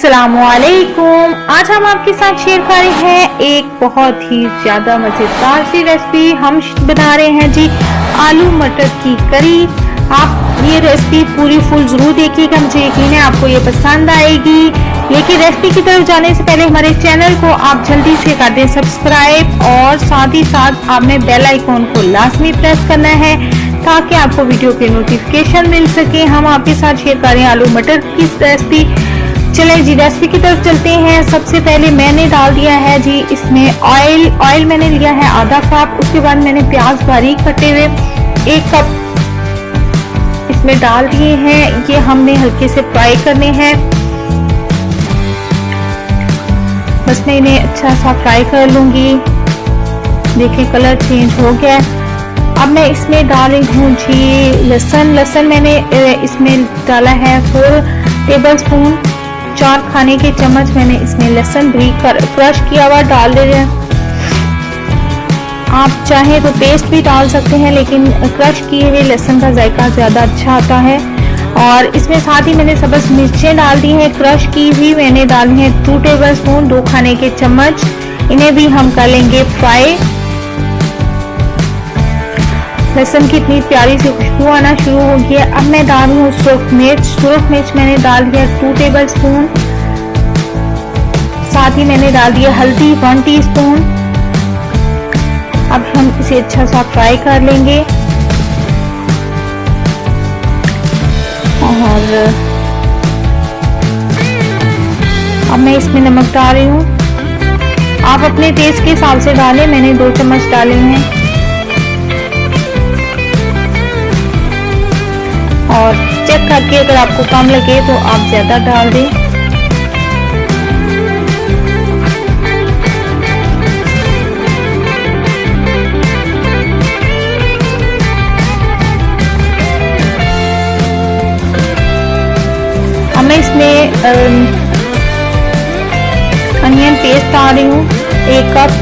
अस्सलामुअलैकुम। आज हम आपके साथ शेयर कर रहे हैं एक बहुत ही ज्यादा मजेदार सी रेसिपी। हम बना रहे हैं जी आलू मटर की करी। आप ये रेसिपी पूरी फुल जरूर देखिएगा, मुझे यकीन है आपको ये पसंद आएगी। लेकिन रेसिपी की तरफ जाने से पहले हमारे चैनल को आप जल्दी से कर दें सब्सक्राइब और साथ ही साथ आपने बेल आइकॉन को लाजमी प्रेस करना है ताकि आपको वीडियो के नोटिफिकेशन मिल सके। हम आपके साथ शेयर कर रहे हैं आलू मटर की रेसिपी। चले जी रेसिपी की तरफ चलते हैं। सबसे पहले मैंने डाल दिया है जी इसमें ऑयल मैंने लिया है आधा कप। उसके बाद मैंने प्याज बारीक कटे हुए 1 कप इसमें डाल दिए हैं। ये हमने हल्के से फ्राई करने हैं, बस मैं इन्हें अच्छा सा फ्राई कर लूंगी। देखिए कलर चेंज हो गया। अब मैं इसमें डाल रही हूँ जी लहसुन मैंने इसमें डाला है 4 टेबल स्पून। 4 खाने के चम्मच मैंने इसमें लहसुन बारीक क्रश किया हुआ डाल दे रहे हैं। आप चाहे तो पेस्ट भी डाल सकते हैं, लेकिन क्रश किए हुए लहसुन का जायका ज्यादा अच्छा आता है। और इसमें साथ ही मैंने सब्ज मिर्चें डाल दी हैं क्रश की हुई, मैंने डाली है 2 टेबल स्पून 2 खाने के चम्मच। इन्हें भी हम कर लेंगे फ्राई। लहसुन की इतनी प्यारी सी खुशबू आना शुरू हो गई है। अब मैं डाल रही हूँ सुरख मिर्च मैंने डाल दिया 2 टेबल स्पून। साथ ही मैंने डाल दिया हल्दी 1 टीस्पून। अब हम इसे अच्छा सा फ्राई कर लेंगे। और अब मैं इसमें नमक डाल रही हूँ, आप अपने टेस्ट के हिसाब से डालें। मैंने 2 चम्मच डाले हैं। और चेक करके अगर आपको कम लगे तो आप ज्यादा डाल दें। अब मैं इसमें अनियन पेस्ट डाल रही हूँ 1 कप।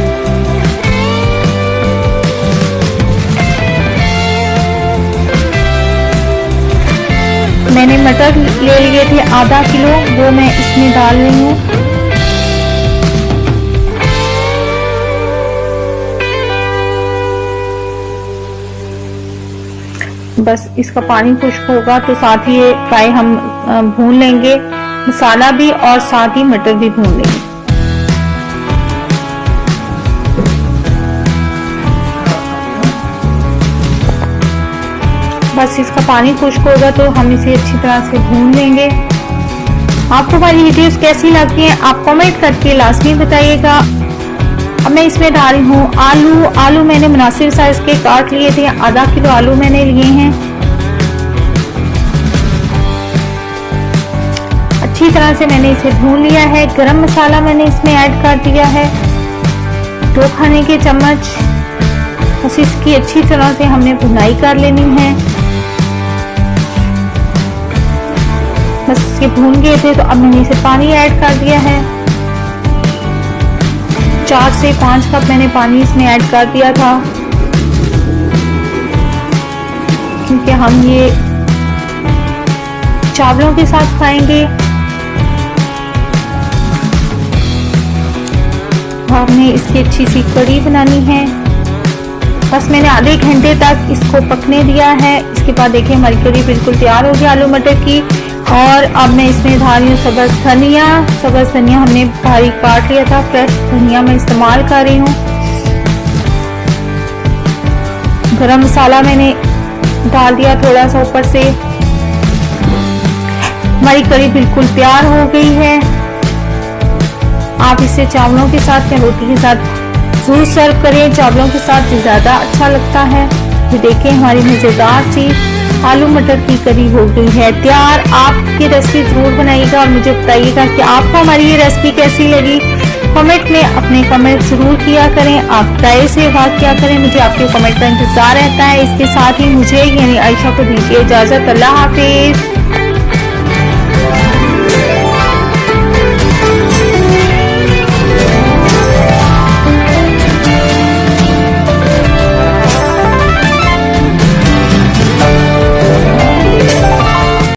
मैंने मटर ले लिए थे आधा किलो, वो मैं इसमें डाल रही हूँ। बस इसका पानी खुश्क होगा तो साथ ही ये फ्राई हम भून लेंगे, मसाला भी और साथ ही मटर भी भून लेंगे। बस इसका पानी खुश्क होगा तो हम इसे अच्छी तरह से भून लेंगे। आपको हमारी वीडियोस कैसी लगती हैं आप कमेंट करके लाजमी बताइएगा। अब मैं इसमें डाल रही हूँ आलू मैंने मुनासिब साइज के काट लिए थे। आधा किलो आलू मैंने लिए हैं। अच्छी तरह से मैंने इसे भून लिया है। गरम मसाला मैंने इसमें ऐड कर दिया है 2 खाने के चम्मच। बस इसकी अच्छी तरह से हमने भुनाई कर लेनी है। बस ये भून गए थे तो अब मैंने इसे पानी ऐड कर दिया है। 4 से 5 कप मैंने पानी इसमें ऐड कर दिया था, क्योंकि हम ये चावलों के साथ खाएंगे। हमने इसकी अच्छी सी कड़ी बनानी है। बस मैंने आधे घंटे तक इसको पकने दिया है। इसके बाद देखिए हमारी कड़ी बिल्कुल तैयार हो गई आलू मटर की। और अब मैं इसमें डाल रही हूँ सब्ज धनिया हमने बारीक काट लिया था। फ्रेश धनिया मैं इस्तेमाल कर रही हूँ। गरम मसाला मैंने डाल दिया थोड़ा सा ऊपर से। हमारी कड़ी बिल्कुल तैयार हो गई है। आप इसे चावलों के साथ या रोटी के साथ जरूर सर्व करें, चावलों के साथ ज्यादा अच्छा लगता है। ये देखें हमारी मजेदार सी आलू मटर की करी हो गई है तैयार। आप ये रेसिपी जरूर बनाइएगा और मुझे बताइएगा कि आपको हमारी ये रेसिपी कैसी लगी। कमेंट में अपने कमेंट जरूर किया करें, आप राय से बात किया करें। मुझे आपके कमेंट का इंतजार रहता है। इसके साथ ही मुझे यानी आयशा को दीजिए इजाजत। अल्लाह हाफिज।